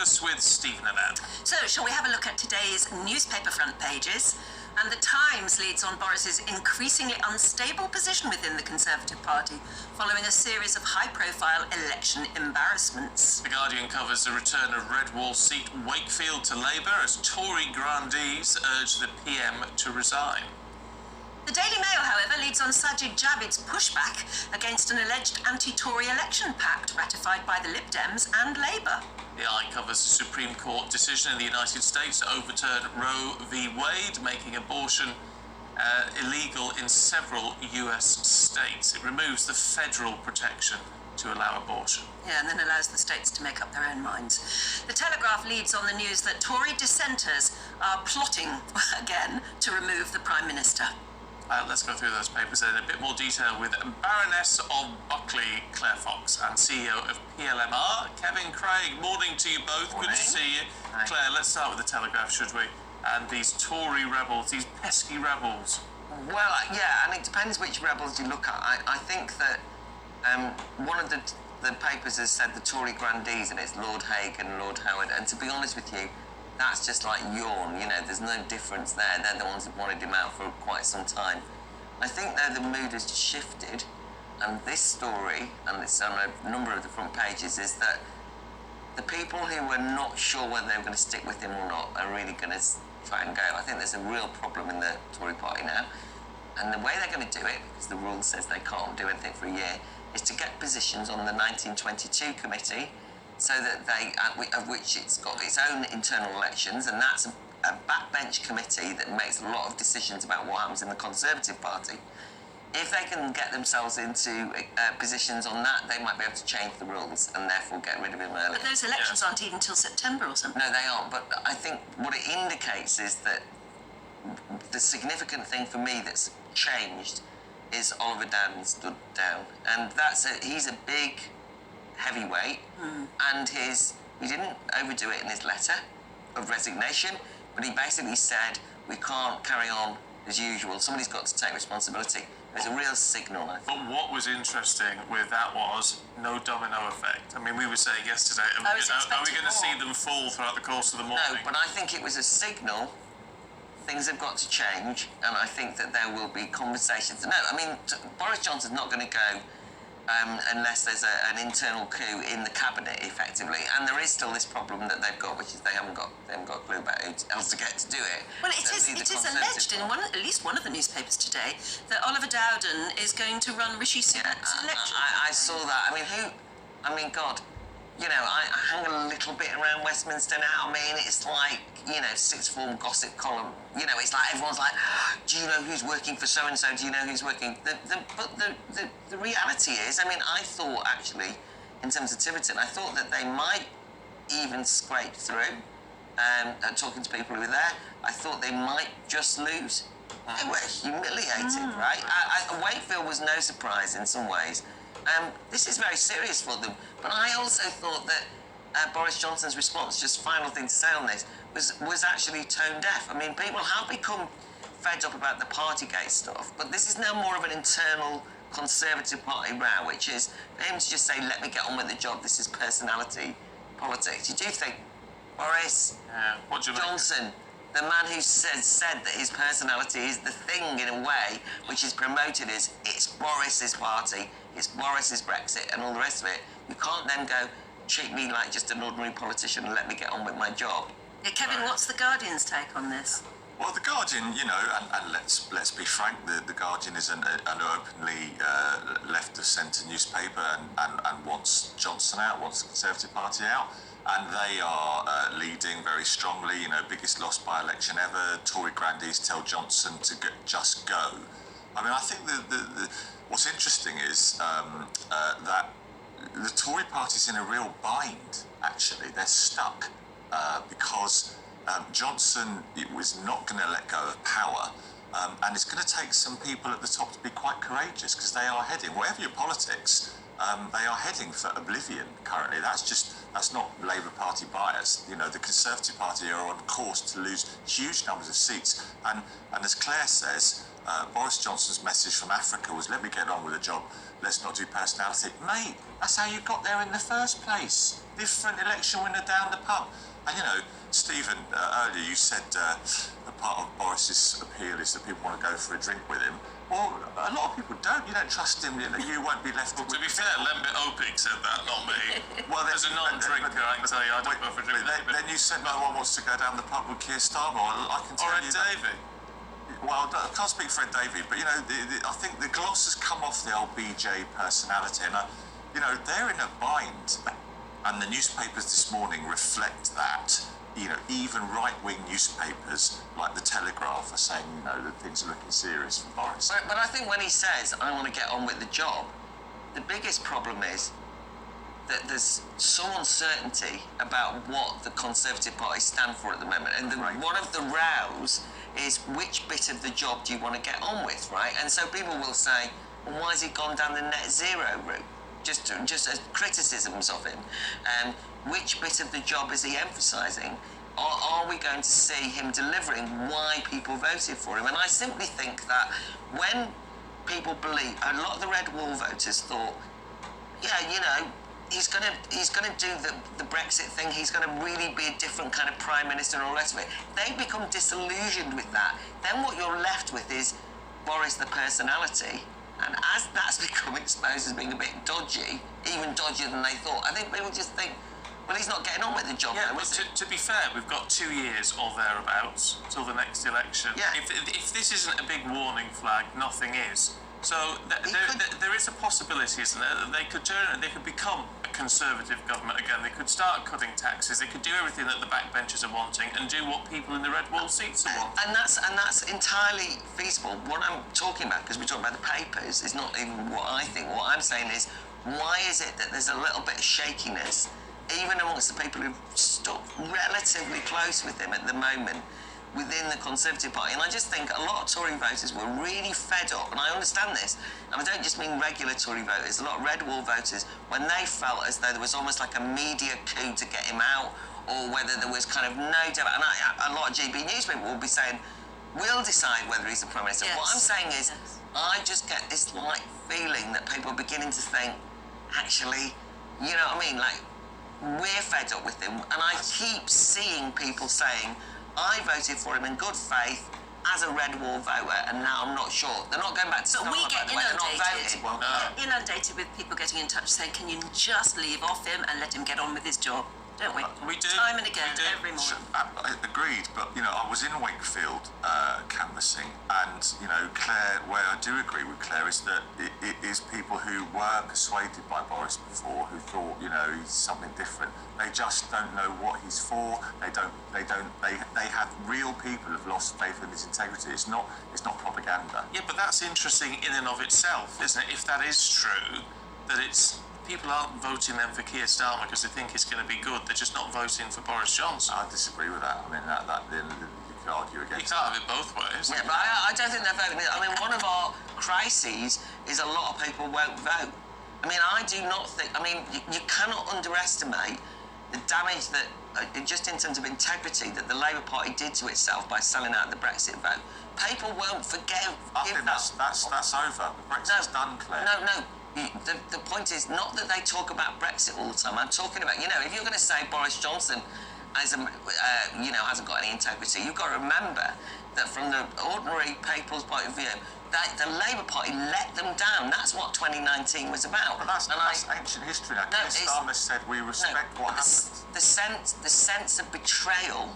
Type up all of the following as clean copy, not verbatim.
News with Stephen Annette. So, shall we have a look at today's newspaper front pages? And the Times leads on Boris's increasingly unstable position within the Conservative Party, following a series of high-profile election embarrassments. The Guardian covers the return of Red Wall seat Wakefield to Labour as Tory grandees urge the PM to resign. The Daily Mail, however, leads on Sajid Javid's pushback against an alleged anti-Tory election pact ratified by the Lib Dems and Labour. The Eye covers the Supreme Court decision in the United States to overturn Roe v. Wade, making abortion illegal in several US states. It removes the federal protection to allow abortion. Yeah, and then allows the states to make up their own minds. The Telegraph leads on the news that Tory dissenters are plotting again to remove the Prime Minister. Let's go through those papers in a bit more detail with Baroness of Buckley, Claire Fox, and CEO of PLMR, Kevin Craig. Morning to you both. Morning. Good to see you. Hi. Claire, let's start with the Telegraph, should we? And these Tory rebels, these pesky rebels. Well, yeah, and it depends which rebels you look at. I think that one of the papers has said the Tory grandees, and it's Lord Hague and Lord Howard. And to be honest with you, that's just like yawn, you know, there's no difference there. They're the ones that wanted him out for quite some time. I think though the mood has shifted, and this story, and it's on a number of the front pages, is that the people who were not sure whether they were going to stick with him or not are really going to try and go. I think there's a real problem in the Tory party now, and the way they're going to do it, because the rule says they can't do anything for a year, is to get positions on the 1922 committee, so that they, of which it's got its own internal elections, and that's a backbench committee that makes a lot of decisions about what happens in the Conservative Party. If they can get themselves into positions on that, they might be able to change the rules and therefore get rid of him early. But those elections aren't even till September or something. No, they aren't, but I think what it indicates is that the significant thing for me that's changed is Oliver Dowden stood down, and he's a big heavyweight, and he didn't overdo it in his letter of resignation, but he basically said, we can't carry on as usual, somebody's got to take responsibility. There's a real signal, I think. But what was interesting with that was no domino effect. I mean, we were saying yesterday, are we going to see them fall throughout the course of the morning? No, but I think it was a signal. Things have got to change, and I think that there will be conversations. No, I mean, Boris Johnson's not going to go unless there's an internal coup in the cabinet, effectively. And there is still this problem that they've got, which is they haven't got a clue about who else to get to do it. Well, it is alleged in at least one of the newspapers today that Oliver Dowden is going to run Rishi Sunak's election. I saw that. I mean, God, you know, I hang a little bit around Westminster now. I mean, it's like, you know, sixth form gossip column. You know, it's like everyone's like, do you know who's working for so-and-so? Do you know who's working? But the reality is, I mean, I thought actually, in terms of Tiverton, I thought that they might even scrape through. Talking to people who were there, I thought they might just lose. They were humiliated, right? Wakefield was no surprise in some ways. This is very serious for them. But I also thought that Boris Johnson's response, just final thing to say on this, was actually tone deaf. I mean, people have become fed up about the Partygate stuff, but this is now more of an internal Conservative Party row, which is for him to just say, let me get on with the job, this is personality politics. You do think, Boris Johnson, the man who said that his personality is the thing in a way, which is promoted as it's Boris's party, it's Boris's Brexit and all the rest of it, you can't then go, treat me like just an ordinary politician and let me get on with my job. Yeah, Kevin, what's the Guardian's take on this? Well, the Guardian, you know, and let's be frank, the Guardian is an openly left-of-centre newspaper and wants Johnson out, wants the Conservative Party out, and they are leading very strongly, you know, biggest loss by election ever. Tory grandees tell Johnson to just go. I mean, I think what's interesting is that the Tory party's in a real bind, actually. They're stuck because Johnson was not going to let go of power, and it's going to take some people at the top to be quite courageous, because they are heading, whatever your politics, they are heading for oblivion currently. That's just That's not Labour Party bias. You know, the Conservative Party are on course to lose huge numbers of seats. And as Claire says, Boris Johnson's message from Africa was, let me get on with the job, let's not do personality. Mate, that's how you got there in the first place. Different election winner down the pub. And, you know, Stephen, earlier you said a part of Boris's appeal is that people want to go for a drink with him. Well, a lot of people don't. You don't trust him. You won't be left with... To be fair, Lembit Opik said that, not me. Well, as a non-drinker, I can tell you I don't go for a drink. Then you said no one wants to go down the pub with Keir Starmer. I can tell or Ed you Davey. Well, I can't speak for Ed Davey, but, you know, I think the gloss has come off the old BJ personality. And, you know, they're in a bind. And the newspapers this morning reflect that. You know, even right-wing newspapers like The Telegraph are saying, you know, that things are looking serious for Boris. But I think when he says, I want to get on with the job, the biggest problem is that there's so uncertainty about what the Conservative Party stand for at the moment. And one of the rows is which bit of the job do you want to get on with, right? And so people will say, well, why has he gone down the net zero route? Just as criticisms of him. Which bit of the job is he emphasising? Are we going to see him delivering why people voted for him? And I simply think that when people believe, a lot of the Red Wall voters thought, yeah, you know, he's gonna do the Brexit thing. He's gonna really be a different kind of prime minister and all the rest of it. They become disillusioned with that. Then what you're left with is Boris the personality. And as that's become exposed as being a bit dodgy, even dodgier than they thought, I think people just think, well, he's not getting on with the job. Yeah, though, but to be fair, we've got 2 years or thereabouts till the next election. Yeah. If this isn't a big warning flag, nothing is. So there is a possibility, isn't there, that they could become a Conservative government again. They could start cutting taxes. They could do everything that the backbenchers are wanting and do what people in the Red Wall seats are wanting. And that's entirely feasible. What I'm talking about, because we're talking about the papers, is not even what I think. What I'm saying is, why is it that there's a little bit of shakiness, even amongst the people who've stuck relatively close with him at the moment, within the Conservative Party? And I just think a lot of Tory voters were really fed up, and I understand this, and I don't just mean regular Tory voters, a lot of Red Wall voters, when they felt as though there was almost like a media coup to get him out, or whether there was kind of no doubt, and a lot of GBNEWS people will be saying, we'll decide whether he's the Prime Minister. Yes. What I'm saying is, I just get this like feeling that people are beginning to think, actually, you know what I mean, like, we're fed up with him, and I keep seeing people saying, I voted for him in good faith as a Red Wall voter, and now I'm not sure. They're not going back to But we Starmer, get by the way. They're not inundated. voting. We get inundated with people getting in touch saying, can you just leave off him and let him get on with his job? Don't we? We do. Time and again, We do. every morning. I agreed, but, you know, I was in Wakefield canvassing, and, you know, Claire, where I do agree with Claire, is that it is people who were persuaded by Boris before, who thought, you know, he's something different. They just don't know what he's for. They have real people who've lost faith in his integrity. It's not propaganda. Yeah, but that's interesting in and of itself, isn't it? If that is true, that it's... People aren't voting then for Keir Starmer because they think it's going to be good. They're just not voting for Boris Johnson. I disagree with that. I mean, you could argue You against can't have it both ways. Yeah, but I don't think they're voting. I mean, one of our crises is a lot of people won't vote. I mean, I do not think... I mean, you cannot underestimate the damage that, just in terms of integrity, that the Labour Party did to itself by selling out the Brexit vote. People won't forgive I think that. that's over. Brexit's done, Claire. No. The point is not that they talk about Brexit all the time. I'm talking about, you know, if you're going to say Boris Johnson hasn't got any integrity, you've got to remember that from the ordinary people's point of view, that the Labour Party let them down. That's what 2019 was about. But that's ancient history now. No, Keir Starmer said we respect what happened. The sense of betrayal,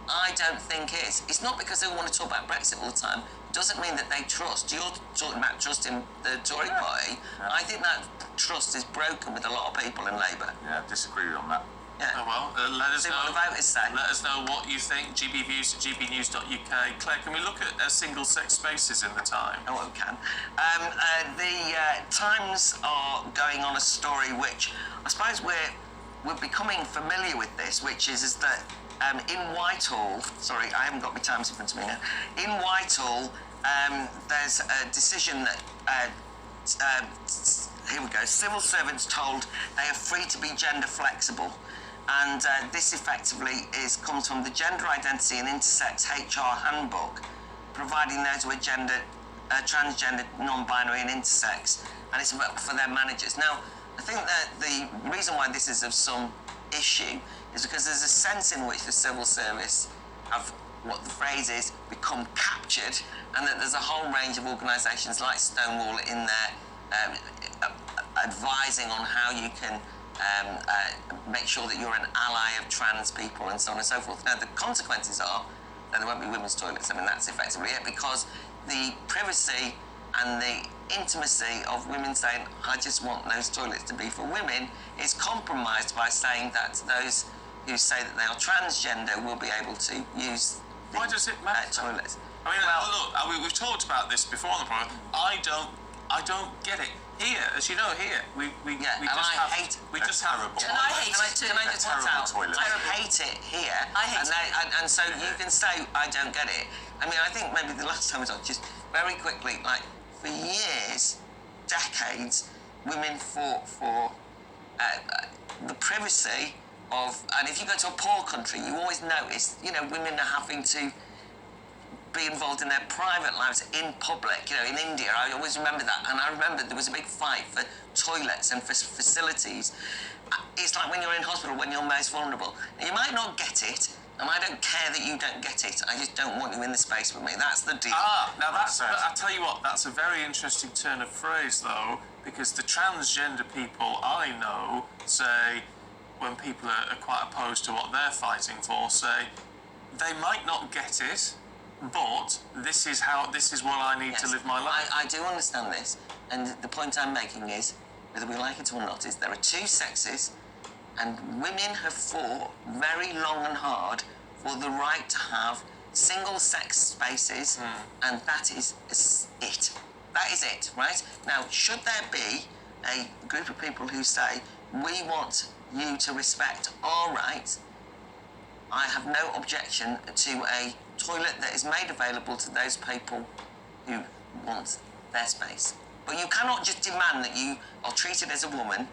I don't think is. It's not because they want to talk about Brexit all the time. Doesn't mean that they trust. You're talking about trust in the Tory Party. Yeah. I think that trust is broken with a lot of people in Labour. Yeah, I disagree on that. Yeah. Oh well, let us See know. what the voters say. Let us know what you think. GBViews at gbnews.uk. Claire, can we look at single-sex spaces in the Time? Oh, well, we can. The Times are going on a story which I suppose we're becoming familiar with this, which is that in Whitehall, sorry, I haven't got my Times in front of me now. In Whitehall, there's a decision that, here we go, civil servants told they are free to be gender flexible. And this effectively comes from the Gender Identity and Intersex HR Handbook, providing those who are transgender, non-binary and intersex, and it's for their managers. Now, I think that the reason why this is of some issue is because there's a sense in which the civil service have, what the phrase is, become captured, and that there's a whole range of organisations like Stonewall in there advising on how you can make sure that you're an ally of trans people and so on and so forth. Now, the consequences are that there won't be women's toilets. I mean, that's effectively it, because the privacy and the intimacy of women saying, I just want those toilets to be for women, is compromised by saying that those who say that they are transgender will be able to use the Why does it matter? toilets. I mean, look, we've talked about this before on the program. I don't get it. Here, as you know, we just have terrible. And I hate it too. Can I just point out? Toilet. I hate it here. I hate it. And so you can say I don't get it. I mean, I think maybe the last time was on, just very quickly, like for years, decades, women fought for the privacy of, and if you go to a poor country, you always notice, you know, women are having to be involved in their private lives in public. You know, in India, I always remember that. And I remember there was a big fight for toilets and for facilities. It's like when you're in hospital, when you're most vulnerable. You might not get it, and I don't care that you don't get it. I just don't want you in the space with me. That's the deal. Now that's, I tell you what, that's a very interesting turn of phrase, though, because the transgender people I know say, when people are quite opposed to what they're fighting for, say, they might not get it, but this is what I need to live my life. I do understand this, and the point I'm making is, whether we like it or not, is there are two sexes, and women have fought very long and hard for the right to have single-sex spaces, and that is it. That is it, right? Now, should there be a group of people who say, we want you to respect our rights, I have no objection to a toilet that is made available to those people who want their space. But you cannot just demand that you are treated as a woman.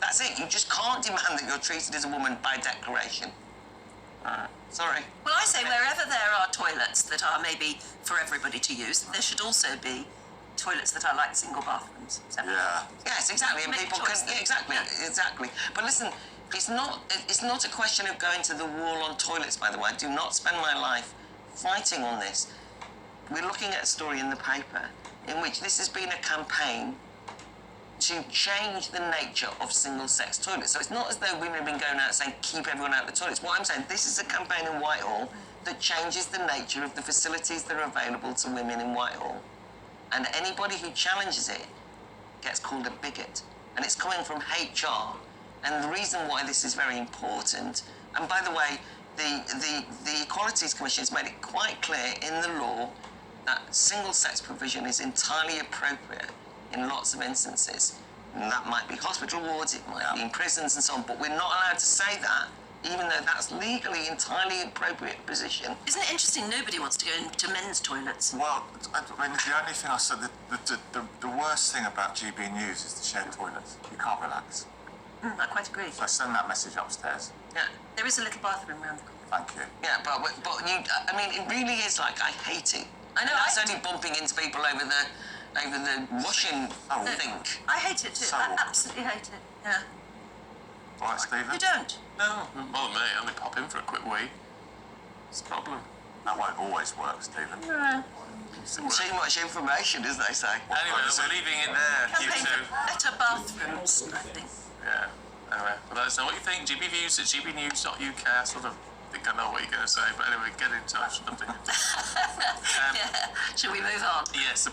That's it. You just can't demand that you're treated as a woman by declaration. Sorry. Well, I say wherever there are toilets that are maybe for everybody to use, there should also be toilets that are like single bathrooms. Yeah. Yes, exactly. And Make a people choice can. then. Yeah, exactly. Yeah. Exactly. But listen, it's not a question of going to the wall on toilets, by the way. I do not spend my life fighting on this. We're looking at a story in the paper in which this has been a campaign to change the nature of single-sex toilets. So it's not as though women have been going out saying, keep everyone out of the toilets. What I'm saying, this is a campaign in Whitehall that changes the nature of the facilities that are available to women in Whitehall. And anybody who challenges it gets called a bigot. And it's coming from HR. And the reason why this is very important, and by the way, the Equalities Commission has made it quite clear in the law that single-sex provision is entirely appropriate in lots of instances. And that might be hospital wards, it might be in prisons and so on, but we're not allowed to say that, even though that's legally entirely appropriate position. Isn't it interesting nobody wants to go into men's toilets? Well, I mean, the only thing I said, the worst thing about GBNEWS is the shared toilets. You can't relax. I quite agree. So send that message upstairs. Yeah. There is a little bathroom around the corner. Thank you. Yeah, but you, I mean, it really is like, I hate it. I know, That's I only bumping into people over the washing thing. I hate it too. So I awful. absolutely hate it. Yeah. All right, Stephen? You don't? No, more than me. I only pop in for a quick wee. It's a problem. That won't always work, Stephen. No. Too much information, as they say. Anyway, we're leaving it there, you Campaign two. for better bathrooms, I think. Yeah. Anyway, well, let us know what you think. gbviews@gbnews.uk. I sort of think I know what you're going to say, but anyway, get in touch. Yeah. Shall we move on? Yes.